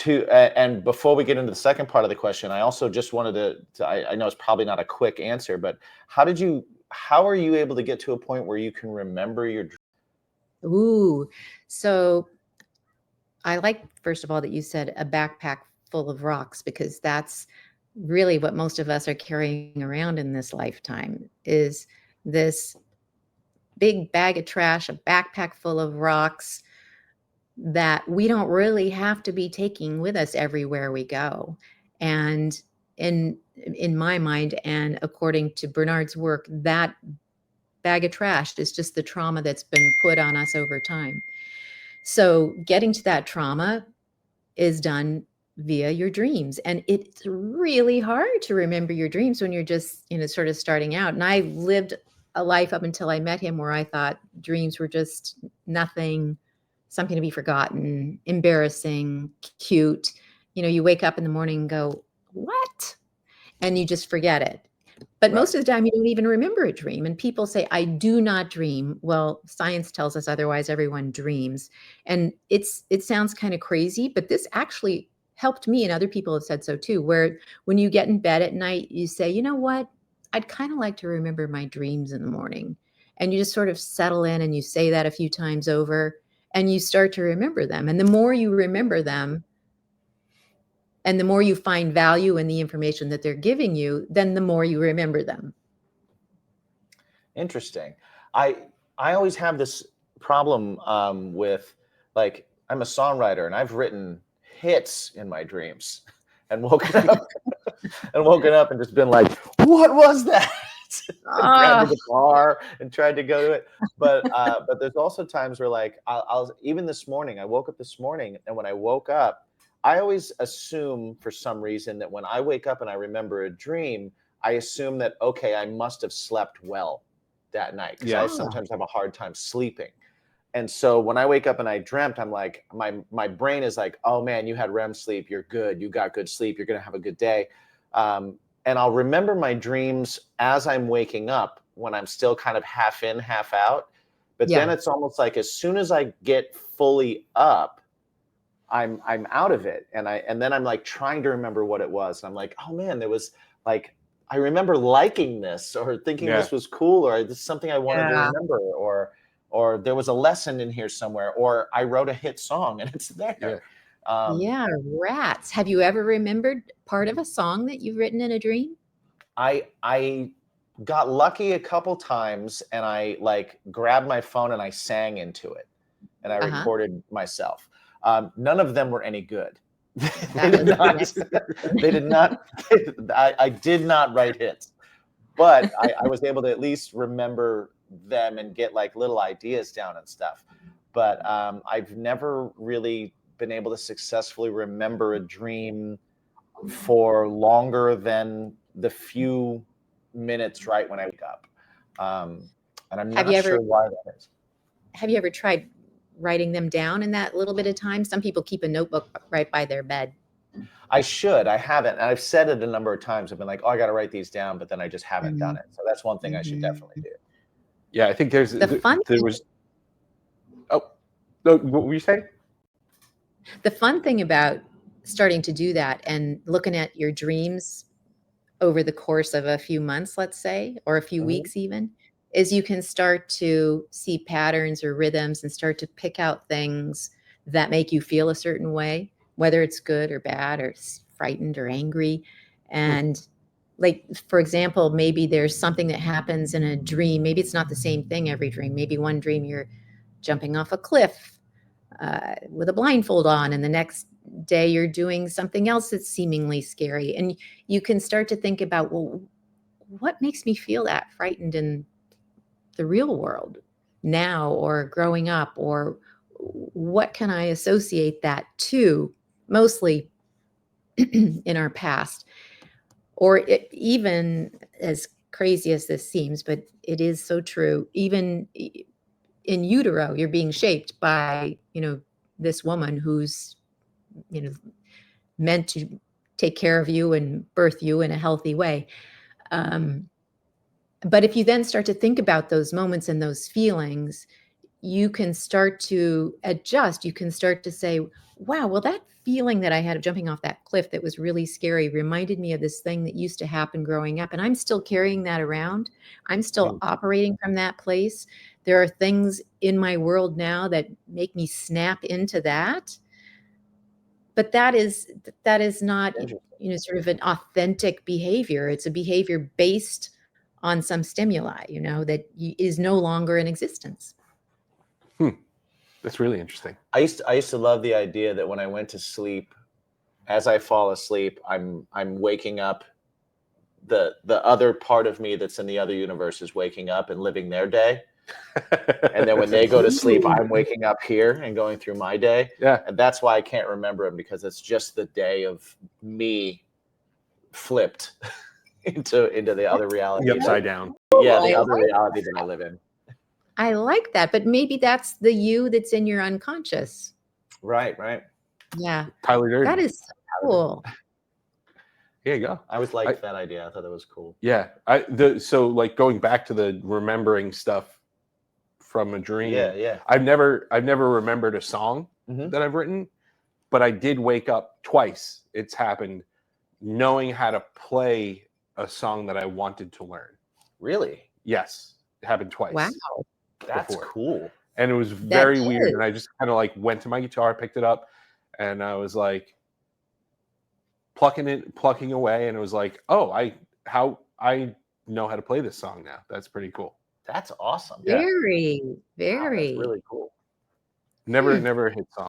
And before we get into the second part of the question, I also just wanted I know it's probably not a quick answer, but how are you able to get to a point where you can remember your dreams? Ooh, so I like, first of all, that you said a backpack full of rocks, because that's really what most of us are carrying around in this lifetime, is this big bag of trash, a backpack full of rocks that we don't really have to be taking with us everywhere we go. And in my mind, and according to Bernard's work, that bag of trash is just the trauma that's been put on us over time. So getting to that trauma is done via your dreams. And it's really hard to remember your dreams when you're just, sort of starting out. And I lived a life up until I met him where I thought dreams were just nothing, something to be forgotten, embarrassing, cute. You wake up in the morning and go, what? And you just forget it. But Right. most of the time, you don't even remember a dream. And people say, I do not dream. Well, science tells us otherwise. Everyone dreams. And it sounds kind of crazy, but this actually helped me, and other people have said so too, where when you get in bed at night, you say, you know what? I'd kind of like to remember my dreams in the morning. And you just sort of settle in and you say that a few times over and you start to remember them. And the more you remember them, and the more you find value in the information that they're giving you, then the more you remember them. Interesting. I I always have this problem with, like, I'm a songwriter and I've written hits in my dreams and woken up and just been like, what was that? And grabbed Ah, the guitar and tried to go to it. But there's also times where, like, I'll even this morning, I woke up this morning, and when I woke up, I always assume for some reason that when I wake up and I remember a dream, I assume that, okay, I must have slept well that night, because I Yeah. sometimes have a hard time sleeping. And so when I wake up and I dreamt, I'm like, my brain is like, oh man, you had REM sleep, you're good, you got good sleep, you're gonna have a good day. And I'll remember my dreams as I'm waking up, when I'm still kind of half in, half out. But then yeah. it's almost like as soon as I get fully up, I'm out of it, and then I'm like trying to remember what it was, and I'm like, oh man, there was, like, I remember liking this, or thinking Yeah. this was cool, or this is something I wanted to Yeah. remember, or there was a lesson in here somewhere, or I wrote a hit song and it's Yeah. there. Um, Yeah. Rats. Have you ever remembered part of a song that you've written in a dream? I got lucky a couple times, and I, like, grabbed my phone and I sang into it, and I Uh-huh. recorded myself. None of them were any good. They That did was the not. next question. They did not. I did not write hits, but I was able to at least remember them and get, like, little ideas down and stuff. But I've never really been able to successfully remember a dream for longer than the few minutes right when I wake up. And I'm Have you not ever sure why that is. have you ever tried writing them down in that little bit of time? Some people keep a notebook right by their bed. I should. I haven't. And I've said it a number of times. I've been like, oh, I got to write these down, but then I just haven't done Mhm. it. So that's one thing I should definitely Mhm. do. Yeah. I think The fun there thing was. Oh, no, what were you saying? the fun thing about starting to do that and looking at your dreams over the course of a few months, let's say, or a few Mhm. weeks even, is you can start to see patterns or rhythms and start to pick out things that make you feel a certain way, whether it's good or bad or frightened or angry. Hmm. And, like, for example, maybe there's something that happens in a dream. Maybe it's not the same thing every dream. Maybe one dream you're jumping off a cliff with a blindfold on, and the next day you're doing something else that's seemingly scary. And you can start to think about, well, what makes me feel that frightened in the real world now or growing up, or what can I associate that to, mostly in our past, or even, as crazy as this seems, but it is so true, even in utero, you're being shaped by, this woman who's, you know, meant to take care of you and birth you in a healthy way. Um, but if you then start to think about those moments and those feelings, you can start to adjust. You can start to say, wow, well, that feeling that I had of jumping off that cliff that was really scary reminded me of this thing that used to happen growing up. And I'm still carrying that around. I'm still operating from that place. There are things in my world now that make me snap into that. But that is not, sort of an authentic behavior. It's a behavior based on some stimuli, that is no longer in existence. That's really interesting. I used to love the idea that when I went to sleep, as I fall asleep, I'm waking up. The other part of me that's in the other universe is waking up and living their day. And then when they go to sleep, I'm waking up here and going through my day. Yeah. And that's why I can't remember them, because it's just the day of me flipped into the other reality. The upside down. Yeah, the other reality that I live in. I like that, but maybe that's the you that's in your unconscious. Right. Yeah. Tyler Durden. That is so cool. There you go. I always liked that idea. I thought that was cool. Yeah. So like going back to the remembering stuff from a dream. Yeah. I've never remembered a song that I've written, but I did wake up twice. It's happened knowing how to play a song that I wanted to learn. Really? Yes. It happened twice. Wow. That's cool. And it was very weird. And I just kind of like went to my guitar, picked it up, and I was like plucking away. And it was like, oh, I know how to play this song now. That's pretty cool. That's awesome. Very, very. Wow, that's really cool. Never a hit song.